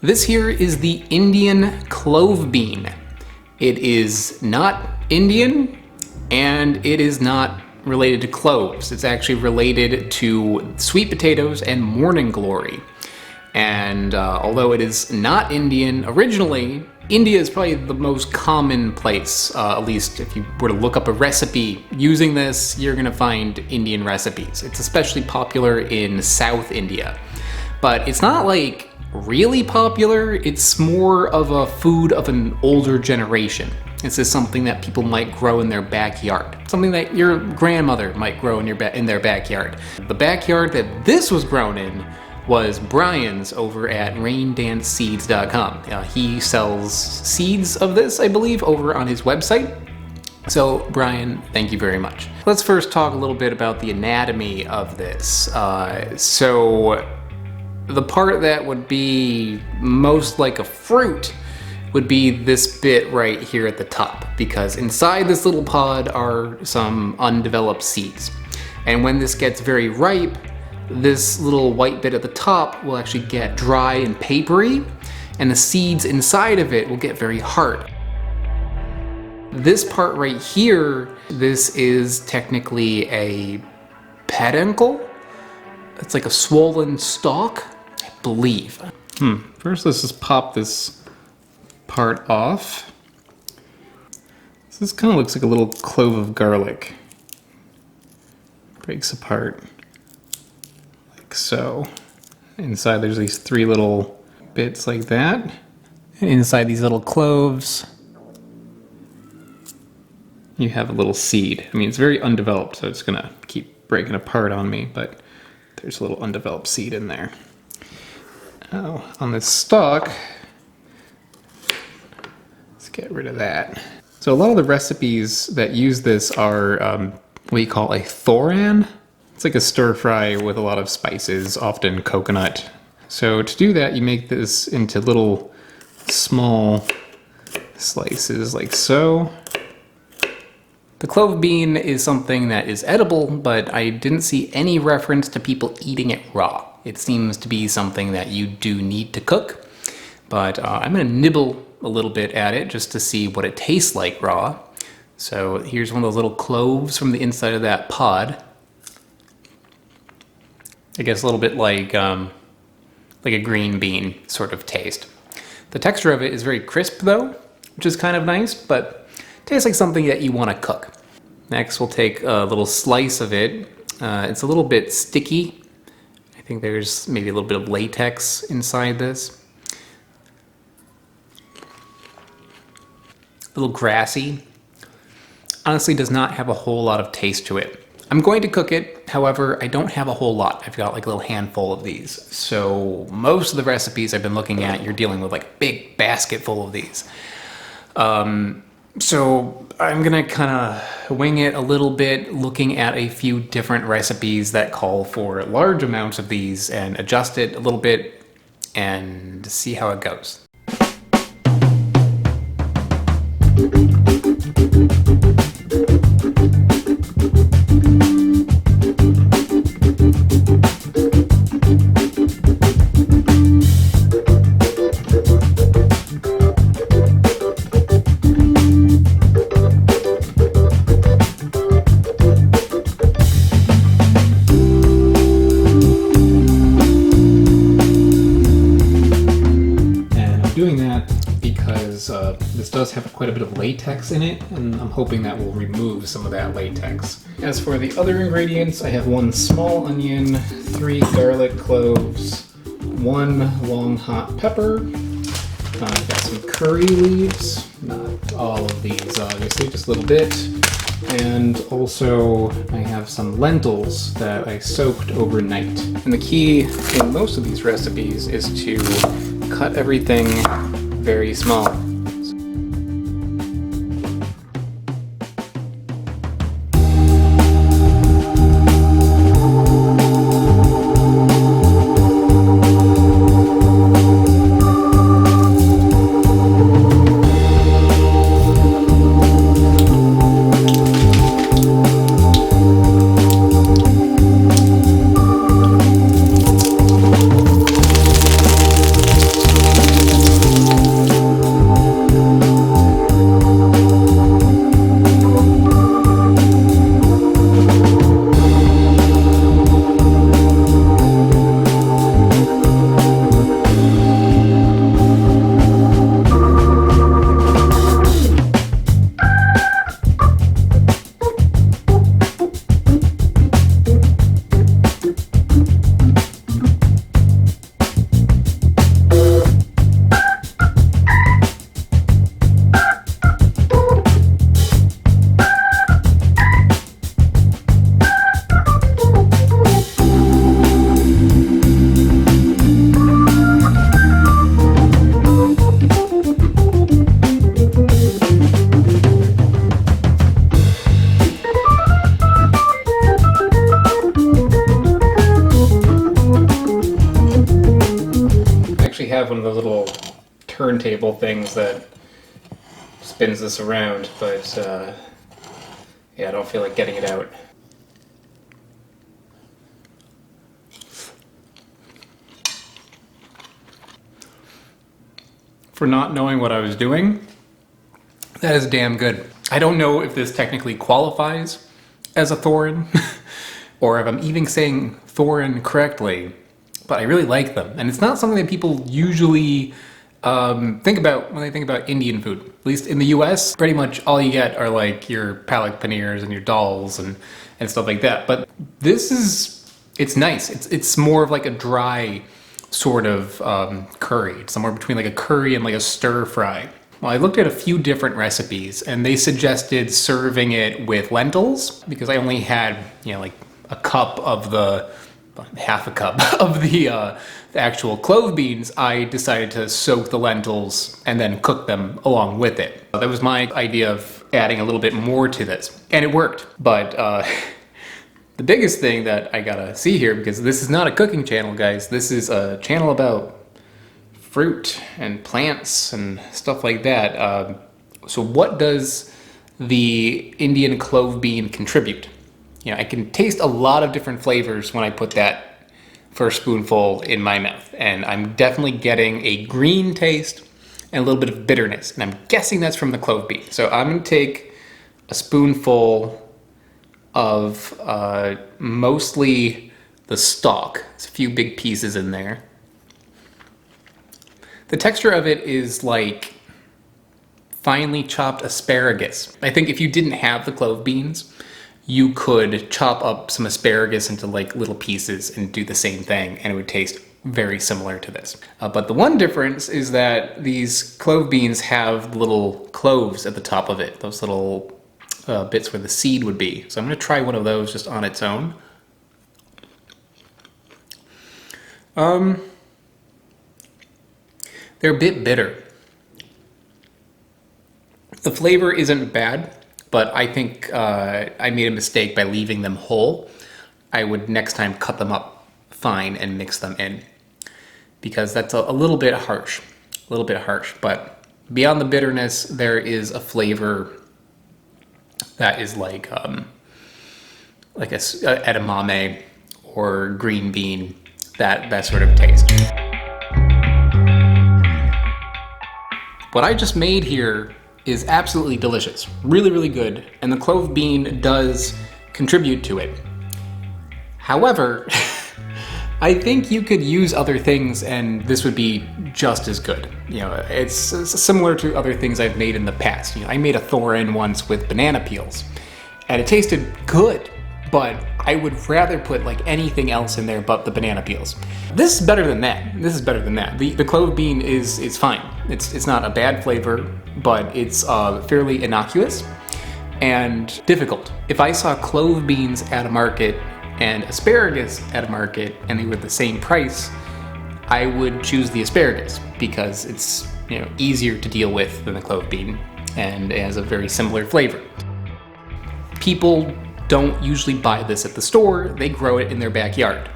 This here is the Indian clove bean. It is not Indian, and it is not related to cloves. It's actually related to sweet potatoes and morning glory. And although it is not Indian originally, India is probably the most common place, at least if you were to look up a recipe using this, you're gonna find Indian recipes. It's especially popular in South India. But it's not like really popular, it's more of a food of an older generation. This is something that people might grow in their backyard. Something that your grandmother might grow in their backyard. The backyard that this was grown in was Brian's over at raindanceseeds.com. He sells seeds of this, I believe, over on his website. So Brian, thank you very much. Let's first talk a little bit about the anatomy of this. So the part that would be most like a fruit would be this bit right here at the top, because inside this little pod are some undeveloped seeds. And when this gets very ripe, this little white bit at the top will actually get dry and papery, and the seeds inside of it will get very hard. This part right here, this is technically a peduncle. It's like a swollen stalk, I believe. First let's just pop this part off. This kind of looks like a little clove of garlic. Breaks apart. Like so. Inside there's these three little bits like that. And inside these little cloves, you have a little seed. I mean, it's very undeveloped, so it's gonna keep breaking apart on me, but there's a little undeveloped seed in there. Now, on this stalk, let's get rid of that. So a lot of the recipes that use this are what you call a thoran. It's like a stir fry with a lot of spices, often coconut. So to do that, you make this into little small slices like so. The clove bean is something that is edible, but I didn't see any reference to people eating it raw. It seems to be something that you do need to cook, but I'm gonna nibble a little bit at it just to see what it tastes like raw. So here's one of those little cloves from the inside of that pod. I guess a little bit like a green bean sort of taste. The texture of it is very crisp though, which is kind of nice, but tastes like something that you want to cook. Next, we'll take a little slice of it. It's a little bit sticky. I think there's maybe a little bit of latex inside this. A little grassy. Honestly, does not have a whole lot of taste to it. I'm going to cook it, however, I don't have a whole lot. I've got like a little handful of these. So most of the recipes I've been looking at, you're dealing with like a big basket full of these. So I'm gonna kind of wing it a little bit, looking at a few different recipes that call for large amounts of these and adjust it a little bit and see how it goes. This does have quite a bit of latex in it, and I'm hoping that will remove some of that latex. As for the other ingredients, I have 1 small onion, 3 garlic cloves, 1 long hot pepper. I've got some curry leaves, not all of these obviously, just a little bit. And also I have some lentils that I soaked overnight. And the key in most of these recipes is to cut everything very small. turntable things that spins this around, but yeah, I don't feel like getting it out. For not knowing what I was doing, that is damn good. I don't know if this technically qualifies as a thorin, or if I'm even saying thorin correctly, but I really like them. And it's not something that people usually think about when they think about Indian food. At least in the US, pretty much all you get are like your palak paneers and your dals and stuff like that. But this is, it's nice. It's more of like a dry sort of curry. It's somewhere between like a curry and like a stir fry. Well, I looked at a few different recipes and they suggested serving it with lentils because I only had, you know, like a cup of the, half a cup of the actual clove beans. I decided to soak the lentils and then cook them along with it. That was my idea of adding a little bit more to this, and it worked. But the biggest thing that I gotta see here, because this is not a cooking channel, guys, this is a channel about fruit and plants and stuff like that. So what does the Indian clove bean contribute? You know, I can taste a lot of different flavors when I put that first spoonful in my mouth, and I'm definitely getting a green taste and a little bit of bitterness, and I'm guessing that's from the clove bean. So I'm gonna take a spoonful of mostly the stalk. There's a few big pieces in there. The texture of it is like finely chopped asparagus. I think if you didn't have the clove beans, you could chop up some asparagus into like little pieces and do the same thing, and it would taste very similar to this. But the one difference is that these clove beans have little cloves at the top of it, those little bits where the seed would be. So I'm gonna try one of those just on its own. They're a bit bitter. The flavor isn't bad, but I think I made a mistake by leaving them whole. I would next time cut them up fine and mix them in, because that's a little bit harsh, but beyond the bitterness, there is a flavor that is like a edamame or green bean, that sort of taste. What I just made here is absolutely delicious, really, really good, and the clove bean does contribute to it. However, I think you could use other things and this would be just as good. You know, it's similar to other things I've made in the past. You know, I made a thorin once with banana peels, and it tasted good, but I would rather put like anything else in there but the banana peels. This is better than that. The clove bean is fine. It's not a bad flavor, but it's fairly innocuous and difficult. If I saw clove beans at a market and asparagus at a market and they were the same price, I would choose the asparagus because it's, you know, easier to deal with than the clove bean and it has a very similar flavor. People don't usually buy this at the store, they grow it in their backyard.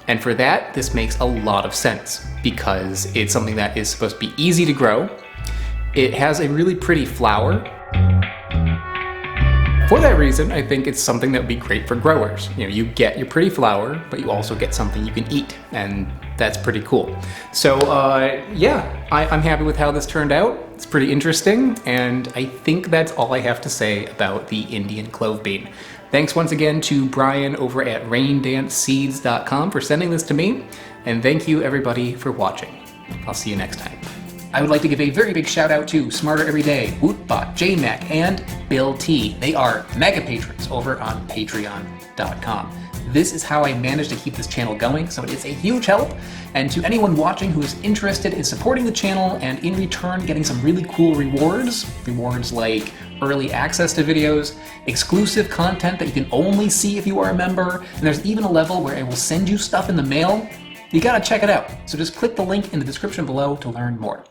And for that, this makes a lot of sense because it's something that is supposed to be easy to grow. It has a really pretty flower. For that reason, I think it's something that would be great for growers. You know, you get your pretty flower, but you also get something you can eat, and that's pretty cool. So yeah, I'm happy with how this turned out. It's pretty interesting, and I think that's all I have to say about the Indian clove bean. Thanks once again to Brian over at raindanceseeds.com for sending this to me, and thank you everybody for watching. I'll see you next time. I would like to give a very big shout out to Smarter Everyday, Wootbot, JMac, and Bill T. They are mega patrons over on patreon.com. This is how I managed to keep this channel going, so it is a huge help. And to anyone watching who is interested in supporting the channel and in return getting some really cool rewards like early access to videos, exclusive content that you can only see if you are a member, and there's even a level where I will send you stuff in the mail, you gotta check it out. So just click the link in the description below to learn more.